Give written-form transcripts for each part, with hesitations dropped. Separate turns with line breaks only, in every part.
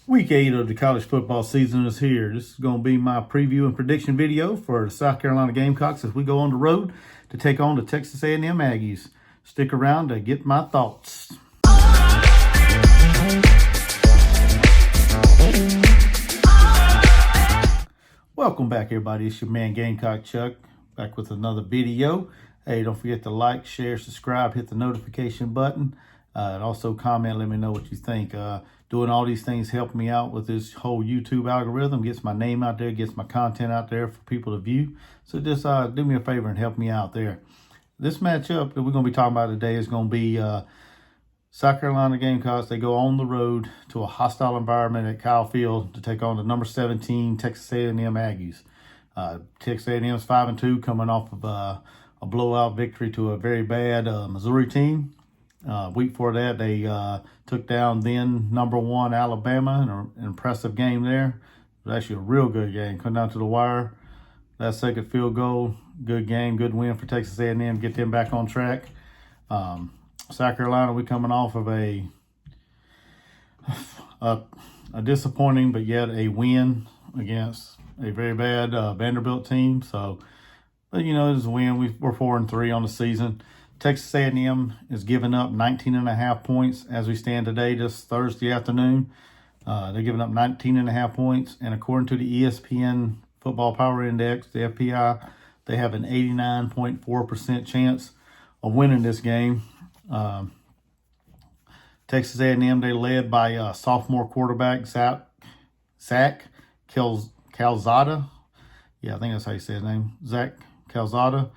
Week 8 of the college football season is here. This is going to be my preview and prediction video for the South Carolina Gamecocks as we go on the road to take on the Texas A&M Aggies. Stick around to get my thoughts. Welcome back, everybody. It's your man Gamecock Chuck, back with another video. Hey, don't forget to like, share, subscribe, hit the notification button, and also comment. Let me know what you think. Doing all these things help me out with this whole YouTube algorithm, gets my name out there, gets my content out there for people to view. So just do me a favor and help me out there. This matchup that we're going to be talking about today is going to be South Carolina Gamecocks. They go on the road to a hostile environment at Kyle Field to take on the number 17 Texas A&M Aggies. Texas A&M's 5-2, coming off of a blowout victory to a very bad Missouri team. Week before that, they took down then number 1 Alabama in an impressive game there. It was actually a real good game, come down to the wire. That second field goal, good game, good win for Texas A&M, get them back on track. South Carolina, we're coming off of a disappointing but yet a win against a very bad Vanderbilt team. So, but you know, it's a win. We're 4-3 on the season. Texas A&M is giving up 19.5 points as we stand today, this Thursday afternoon. They're giving up 19.5 points, and according to the ESPN Football Power Index, the FPI, they have an 89.4% chance of winning this game. Texas A&M, they led by sophomore quarterback Zach Calzada. Yeah, I think that's how you say his name, Zach Calzada.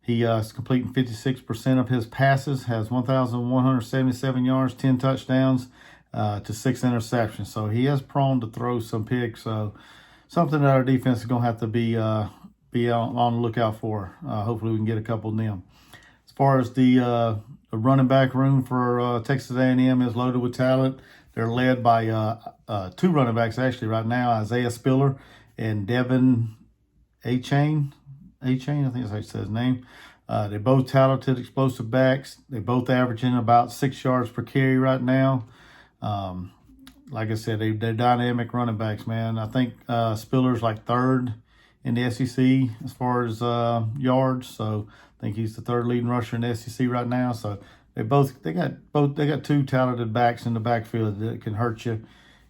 He is completing 56% of his passes, has 1,177 yards, 10 touchdowns to 6 interceptions. So he is prone to throw some picks. So something that our defense is going to have to be on the lookout for. Hopefully we can get a couple of them. As far as the running back room for Texas A&M is loaded with talent. They're led by 2 running backs actually right now, Isaiah Spiller and Devin A-Chain, I think that's how you say his name. They're both talented, explosive backs. They're both averaging about 6 yards per carry right now. Like I said, they're dynamic running backs, man. I think Spiller's like 3rd in the SEC as far as yards. So I think he's the 3rd leading rusher in the SEC right now. So they got 2 talented backs in the backfield that can hurt you,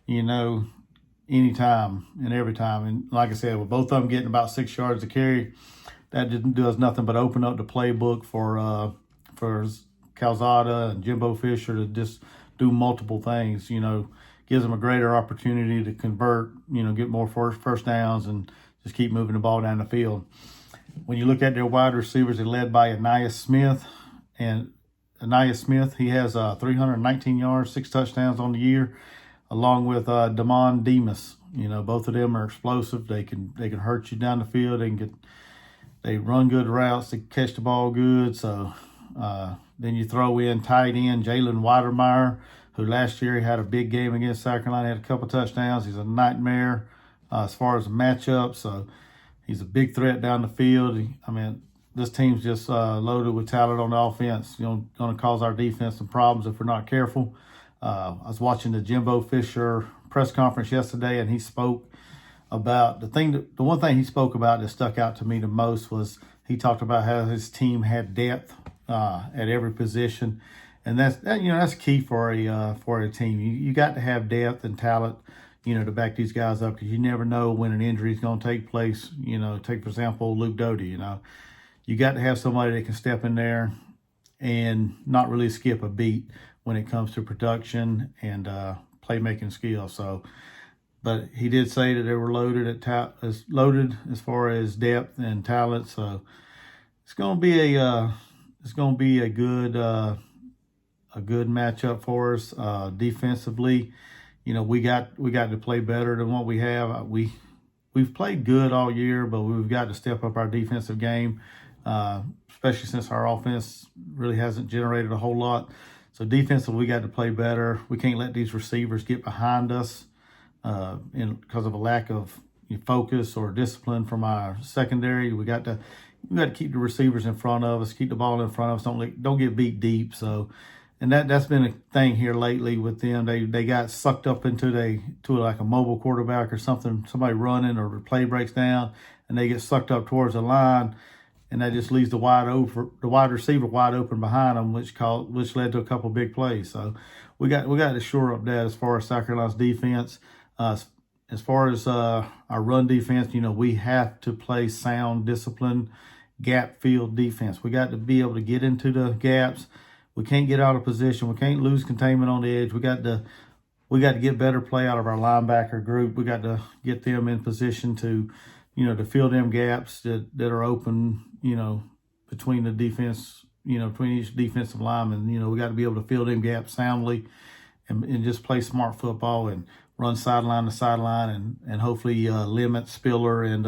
you know, anytime and every time. And like I said, with both of them getting about 6 yards a carry, that does nothing but open up the playbook for Calzada and Jimbo Fisher to just do multiple things. You know, gives them a greater opportunity to convert, you know, get more first downs and just keep moving the ball down the field. When you look at their wide receivers, they're led by Anais Smith. And Anais Smith, he has 319 yards, 6 touchdowns on the year, along with Damon Demas. You know, both of them are explosive. They can hurt you down the field. They run good routes. They catch the ball good. So then you throw in tight end Jalen Weidermeyer, who last year had a big game against South Carolina, had a couple touchdowns. He's a nightmare as far as matchup. So he's a big threat down the field. I mean, this team's just loaded with talent on the offense. You know, going to cause our defense some problems if we're not careful. I was watching the Jimbo Fisher press conference yesterday, and he spoke about the one thing he spoke about that stuck out to me the most was he talked about how his team had depth at every position, and that's key for a team. You got to have depth and talent, you know, to back these guys up, because you never know when an injury is going to take place. You know, take for example Luke Doty. You know, you got to have somebody that can step in there and not really skip a beat when it comes to production and playmaking skills. So, but he did say that they were loaded as far as depth and talent. So it's going to be a good matchup for us defensively. You know, we got to play better than what we have. We've played good all year, but we've got to step up our defensive game, especially since our offense really hasn't generated a whole lot. So defensively, we got to play better. We can't let these receivers get behind us because of a lack of focus or discipline from our secondary. We got to keep the receivers in front of us, keep the ball in front of us. Don't get beat deep. So and that's been a thing here lately with them. They got sucked up into like a mobile quarterback or something, somebody running or the play breaks down, and they get sucked up towards the line, and that just leaves the wide receiver wide open behind them, which led to a couple big plays. So we got to shore up that as far as South Carolina's defense. As far as our run defense, we have to play sound, disciplined, gap field defense. We got to be able to get into the gaps. We can't get out of position. We can't lose containment on the edge. We got to get better play out of our linebacker group. We got to get them in position to, to fill them gaps that are open, between the defense, between each defensive lineman. We got to be able to fill them gaps soundly and just play smart football and run sideline to sideline and hopefully limit Spiller and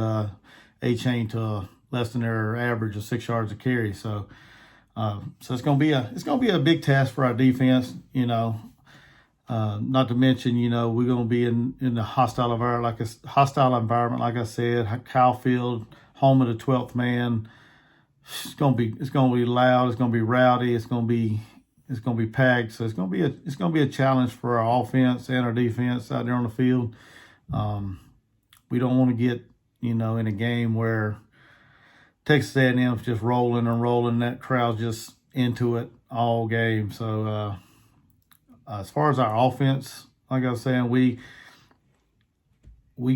A-Chain to less than their average of 6 yards a carry. So it's gonna be a big task for our defense. Not to mention, we're gonna be in the hostile environment, like I said, Kyle Field, home of the 12th man. It's gonna be loud. It's gonna be rowdy. It's gonna be packed. So it's gonna be a challenge for our offense and our defense out there on the field. We don't want to get in a game where Texas A&M's just rolling and rolling. That crowd's just into it all game. So as far as our offense, like I was saying, we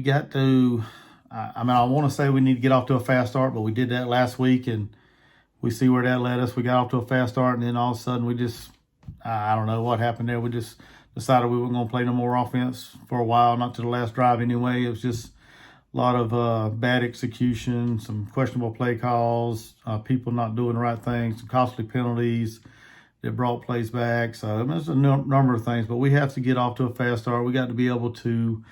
got to. I want to say we need to get off to a fast start, but we did that last week, and we see where that led us. We got off to a fast start, and then all of a sudden we just, I don't know what happened there. We just decided we weren't going to play no more offense for a while, not to the last drive anyway. It was just a lot of bad execution, some questionable play calls, people not doing the right things, some costly penalties that brought plays back. So there's a number of things, but we have to get off to a fast start. We got to be able to,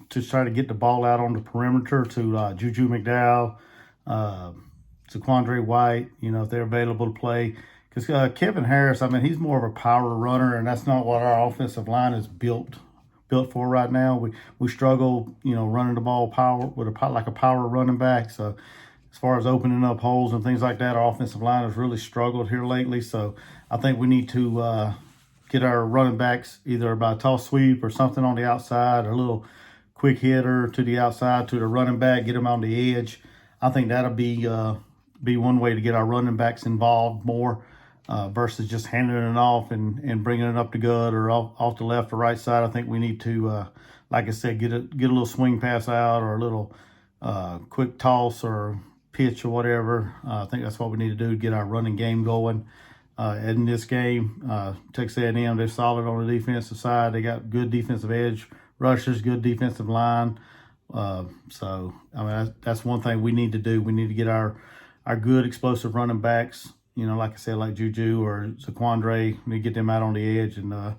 to try to get the ball out on the perimeter to Juju McDowell, Zaquandre White, if they're available to play. Because Kevin Harris, he's more of a power runner, and that's not what our offensive line is built for right now. We struggle, running the ball like a power running back. So as far as opening up holes and things like that, our offensive line has really struggled here lately. So I think we need to get our running backs either by a toss sweep or something on the outside, or a little quick hitter to the outside to the running back, get them on the edge. I think that'll be one way to get our running backs involved more versus just handing it off and bringing it up the gut or off the left or right side. I think we need to, like I said, get a little swing pass out or a little quick toss or pitch or whatever. I think that's what we need to do to get our running game going. In this game, Texas A&M, they're solid on the defensive side. They got good defensive edge rushers, good defensive line. So that's one thing we need to do. We need to get our good explosive running backs, like I said, like Juju or Zaquandre, we get them out on the edge and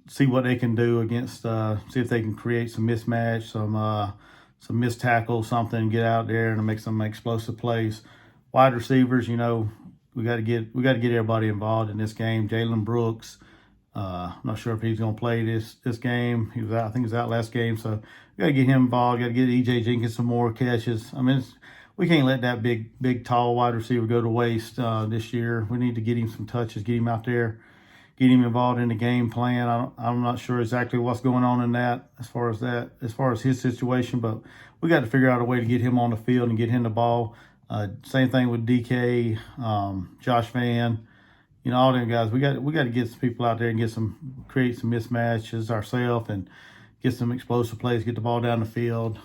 see what they can do against, see if they can create some mismatch, some missed tackle, something, get out there and make some explosive plays. Wide receivers, we got to get everybody involved in this game. Jalen Brooks, I'm not sure if he's going to play this game. He was out. I think he was out last game. So we got to get him involved. Got to get E.J. Jenkins some more catches. We can't let that big, tall wide receiver go to waste this year. We need to get him some touches, get him out there, get him involved in the game plan. I'm not sure exactly what's going on in that as far as his situation, but we got to figure out a way to get him on the field and get him the ball. Same thing with DK, Josh Van, all them guys. We got to get some people out there and create some mismatches ourselves and get some explosive plays, get the ball down the field.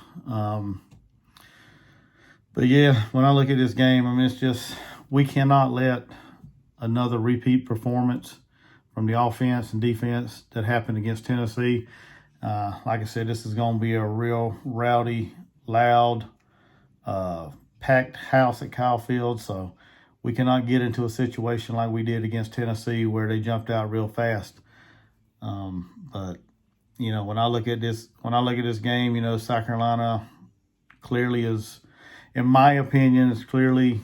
But yeah, when I look at this game, it's just, we cannot let another repeat performance from the offense and defense that happened against Tennessee. Like I said, this is going to be a real rowdy, loud, packed house at Kyle Field. So we cannot get into a situation like we did against Tennessee where they jumped out real fast. But when I look at this game, South Carolina clearly is, in my opinion, is clearly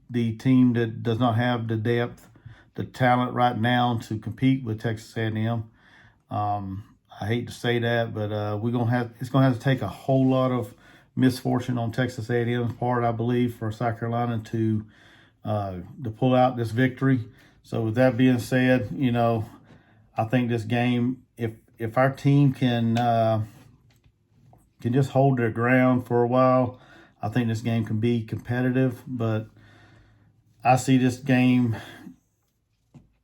the team that does not have the depth, the talent right now to compete with Texas A&M. I hate to say that, but it's gonna have to take a whole lot of misfortune on Texas A&M's part, I believe, for South Carolina to to pull out this victory. So with that being said, I think this game, if our team can just hold their ground for a while, I think this game can be competitive. But I see this game,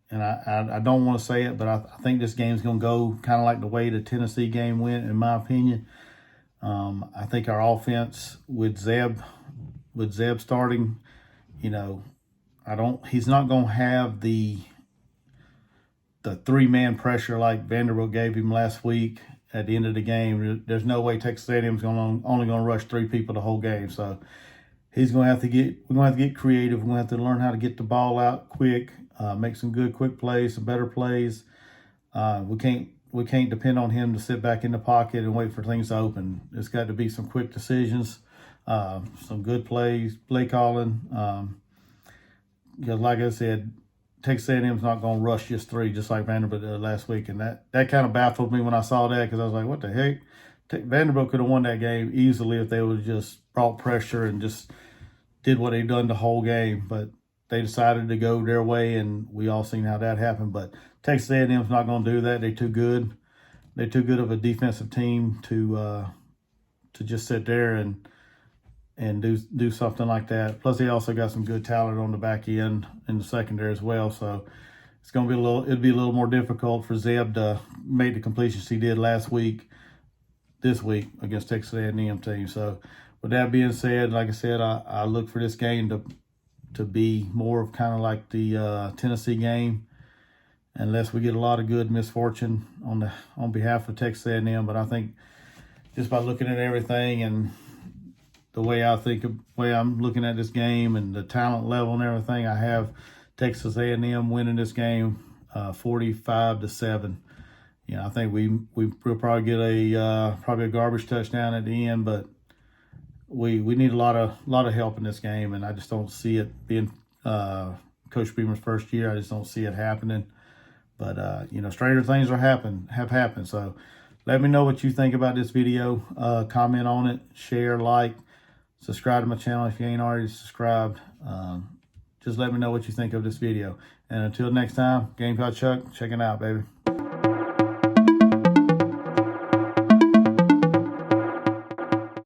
and I don't want to say it, but I think this game's going to go kind of like the way the Tennessee game went, in my opinion. I think our offense with Zeb starting, he's not going to have the 3-man pressure like Vanderbilt gave him last week at the end of the game. There's no way Texas A&M is only going to rush 3 people the whole game. So we're going to have to get creative. We're going to have to learn how to get the ball out quick, make some good quick plays, some better plays. We can't depend on him to sit back in the pocket and wait for things to open. It's got to be some quick decisions, some good plays, play calling. Because like I said, Texas A&M's not going to rush just 3, just like Vanderbilt did last week. And that kind of baffled me when I saw that, because I was like, what the heck? Vanderbilt could have won that game easily if they would have just brought pressure and just did what they've done the whole game. But they decided to go their way, and we all seen how that happened. But Texas A&M's not going to do that. They're too good. They're too good of a defensive team to just sit there and do something like that. Plus, they also got some good talent on the back end in the secondary as well. So it's going to be it'd be a little more difficult for Zeb to make the completions he did this week against Texas A&M team. So with that being said, like I said, I look for this game to be more of kind of like the Tennessee game, unless we get a lot of good misfortune on behalf of Texas A&M. But I think just by looking at everything and the way I'm looking at this game and the talent level and everything, I have Texas A&M winning this game 45-7. I think we'll probably get a garbage touchdown at the end, but we need a lot of help in this game, and I just don't see it being Coach Beamer's first year. I just don't see it happening. But stranger things have happened. So let me know what you think about this video. Comment on it, share, like, subscribe to my channel if you ain't already subscribed. Just let me know what you think of this video. And until next time, Game Coach Chuck, checking out, baby.